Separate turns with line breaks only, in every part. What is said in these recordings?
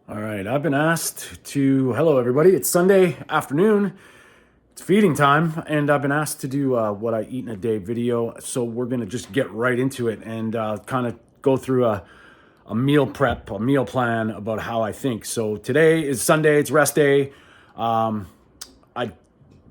All right, I've been asked to, hello everybody, it's Sunday afternoon, it's feeding time, and I've been asked to do what I eat in a day video, so we're gonna just get right into it and kind of go through a meal prep, a meal plan about how I think. So today is Sunday, it's rest day. I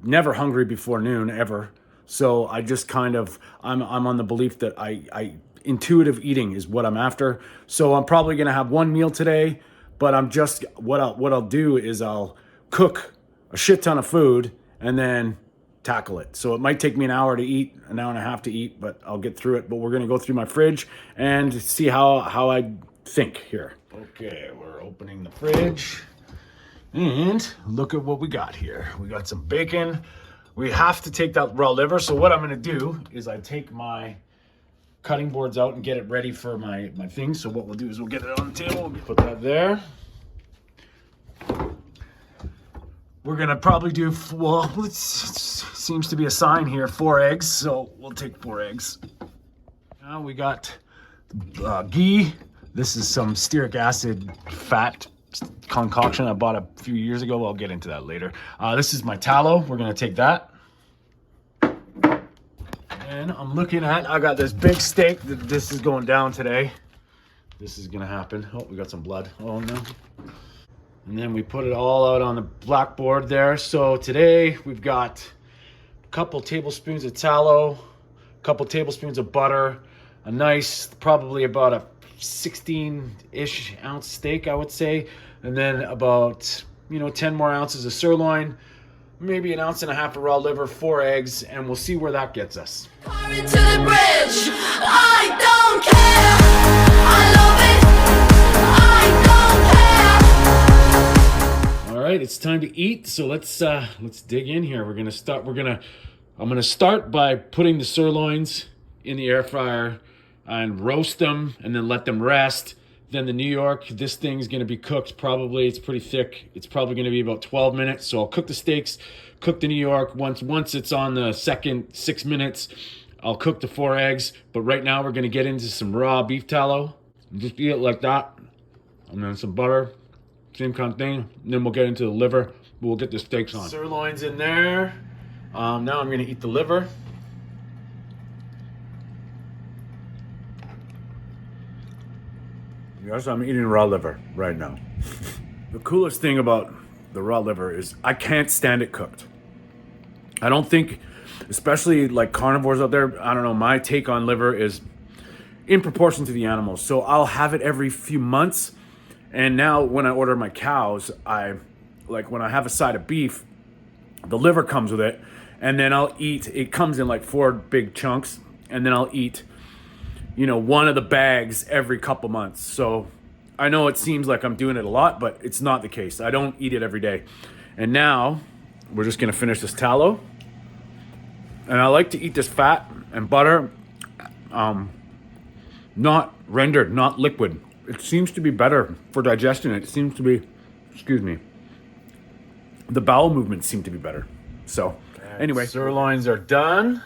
never hungry before noon, ever. So I just kind of, I'm on the belief that I intuitive eating is what I'm after. So I'm probably gonna have one meal today, but I'm just, what I'll do is I'll cook a shit ton of food and then tackle it. So it might take me an hour to eat, an hour and a half to eat, but I'll get through it. But we're gonna go through my fridge and see how I think here. Okay, we're opening the fridge and look at what we got here. We got some bacon. We have to take that raw liver. So what I'm gonna do is I take my cutting boards out and get it ready for my thing. So what we'll do is we'll get it on the table, we'll put that there. We're gonna probably do, well, it seems to be a sign here, 4 eggs. So we'll take 4 eggs. Now we got ghee. This is some stearic acid fat concoction I bought a few years ago. I'll get into that later. This is my tallow. We're gonna take that. And I'm looking at, I got this big steak that this is going down today. This is gonna happen. Oh, we got some blood. Oh no. And then we put it all out on the blackboard there. So today we've got a couple tablespoons of tallow, a couple tablespoons of butter, a nice, probably about a 16-ish ounce steak, I would say. And then about, 10 more ounces of sirloin, maybe an ounce and a half of raw liver, 4 eggs, and we'll see where that gets us.
To the bridge, I don't care. I love it. I don't care.
All right, it's time to eat. So let's dig in here. I'm gonna start by putting the sirloins in the air fryer and roast them and then let them rest. Then the New York, this thing's gonna be cooked probably, it's pretty thick. It's probably gonna be about 12 minutes. So I'll cook the steaks, cook the New York. Once it's on the second 6 minutes, I'll cook the 4 eggs. But right now we're gonna get into some raw beef tallow. Just eat it like that. And then some butter, same kind of thing. And then we'll get into the liver. We'll get the steaks on. Sirloin's in there. Now I'm gonna eat the liver. Yes, I'm eating raw liver right now. The coolest thing about the raw liver is I can't stand it cooked. I don't think, especially like carnivores out there, I don't know, my take on liver is in proportion to the animals. So I'll have it every few months. And now when I order my cows, when I have a side of beef, the liver comes with it. And then I'll eat, it comes in like 4 big chunks. And then I'll eat one of the bags every couple months. So I know it seems like I'm doing it a lot, but it's not the case. I don't eat it every day. And now we're just gonna finish this tallow. And I like to eat this fat and butter, not rendered, not liquid. It seems to be better for digestion. It seems to be, the bowel movements seem to be better. So anyway, sirloins are done.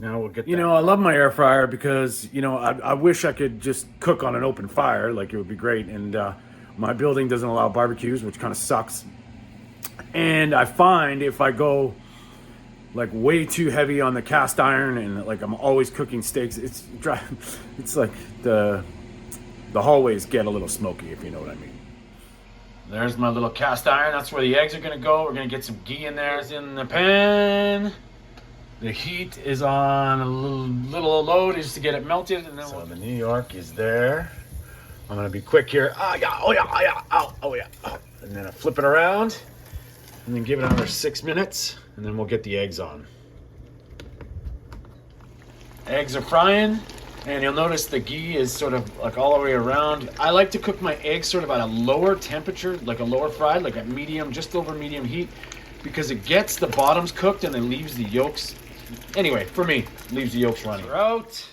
Now we'll get that. I love my air fryer because, I wish I could just cook on an open fire. Like, it would be great. And my building doesn't allow barbecues, which kind of sucks. And I find if I go like way too heavy on the cast iron and like I'm always cooking steaks, it's like the hallways get a little smoky, if you know what I mean. There's my little cast iron. That's where the eggs are gonna go. We're gonna get some ghee in there. It's in the pan. The heat is on a little low just to get it melted, and then so the New York is there. I'm gonna be quick here. Oh yeah. And then I flip it around, and then give it another 6 minutes, and then we'll get the eggs on. Eggs are frying, and you'll notice the ghee is sort of like all the way around. I like to cook my eggs sort of at a lower temperature, like a lower fried, like at medium, just over medium heat, because it gets the bottoms cooked and then leaves the yolks. Anyway, for me, leaves the yolks running. Out.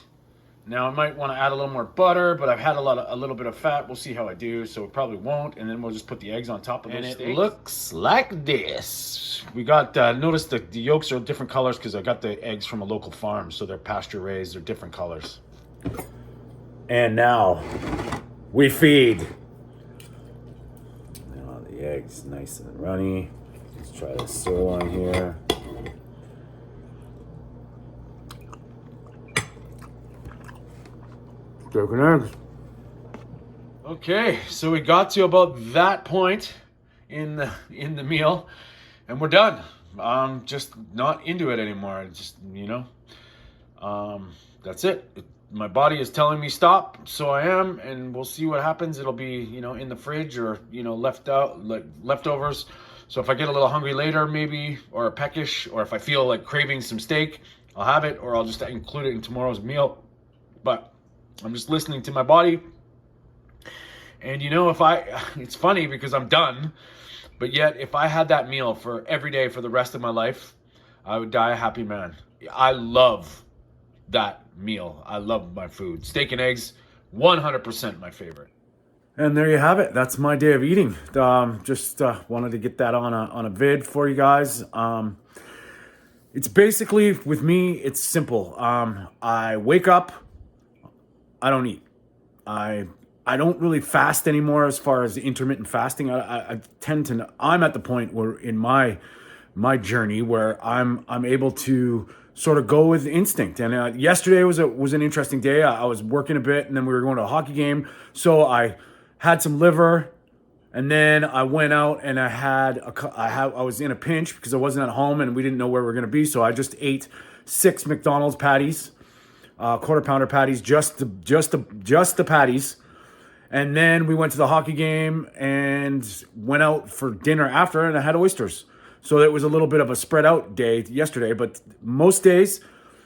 Now I might want to add a little more butter, but I've had a little bit of fat. We'll see how I do, so it probably won't. And then we'll just put the eggs on top of it. And it looks like this. We got, notice the yolks are different colors because I got the eggs from a local farm, so they're pasture raised, they're different colors. And now we feed. The eggs nice and runny. Let's try the sirloin here. Broken eggs. Okay, so we got to about that point in the meal, and we're done. I'm just not into it anymore. Just that's it. My body is telling me stop, so I am, and we'll see what happens. It'll be in the fridge or left out like leftovers. So if I get a little hungry later, maybe, or peckish, or if I feel like craving some steak, I'll have it, or I'll just include it in tomorrow's meal. But I'm just listening to my body. And it's funny because I'm done, but yet if I had that meal for every day for the rest of my life, I would die a happy man. I love that meal. I love my food. Steak and eggs, 100% my favorite. And there you have it. That's my day of eating. Just wanted to get that on a vid for you guys. It's basically, with me, it's simple. I wake up, I don't eat. I don't really fast anymore as far as intermittent fasting. I'm at the point where in my journey where I'm able to sort of go with instinct. And yesterday was an interesting day. I was working a bit, and then we were going to a hockey game. So I had some liver, and then I went out and I was in a pinch because I wasn't at home and we didn't know where we were going to be. So I just ate 6 McDonald's patties, quarter pounder patties, just the patties. And then we went to the hockey game and went out for dinner after, and I had oysters. So it was a little bit of a spread out day yesterday, but most days,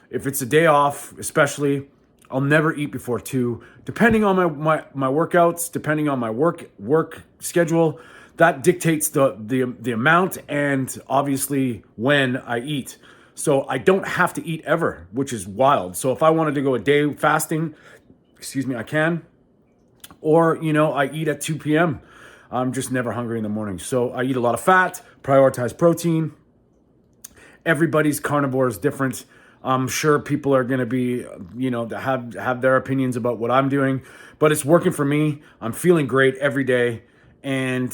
if it's a day off, especially, I'll never eat before 2. Depending on my workouts, depending on my work schedule, that dictates the amount and obviously when I eat. So I don't have to eat ever, which is wild. So if I wanted to go a day fasting, I can. Or, I eat at 2 p.m. I'm just never hungry in the morning. So I eat a lot of fat, prioritize protein. Everybody's carnivore is different. I'm sure people are going to be, have their opinions about what I'm doing, but it's working for me. I'm feeling great every day. And,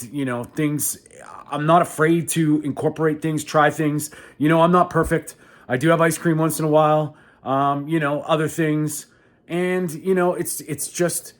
I'm not afraid to incorporate things, try things. I'm not perfect. I do have ice cream once in a while, other things. And, it's just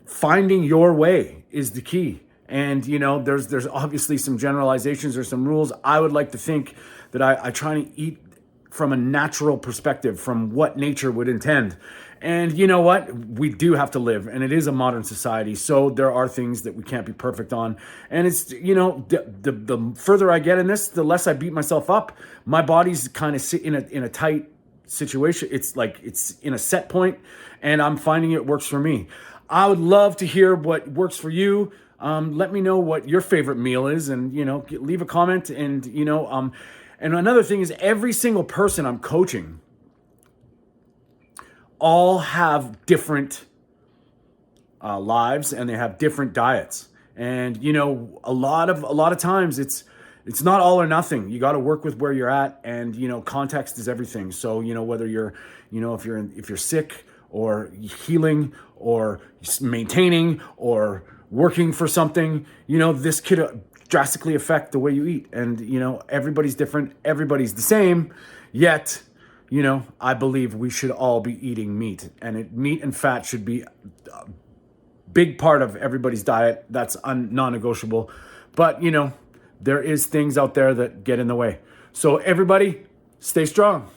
finding your way is the key. And, there's obviously some generalizations or some rules. I would like to think that I try to eat from a natural perspective, from what nature would intend. And you know what? We do have to live, and it is a modern society. So there are things that we can't be perfect on. And it's, the further I get in this, the less I beat myself up. My body's kind of in a tight situation. It's like it's in a set point, and I'm finding it works for me. I would love to hear what works for you. Let me know what your favorite meal is, and leave a comment. And and another thing is, every single person I'm coaching all have different lives, and they have different diets. And a lot of times it's not all or nothing. You got to work with where you're at, and context is everything. So whether you're if you're sick or healing or maintaining or working for something, this could drastically affect the way you eat. And everybody's different, everybody's the same, yet I believe we should all be eating meat, and meat and fat should be a big part of everybody's diet. That's non-negotiable. But there is things out there that get in the way. So everybody, stay strong.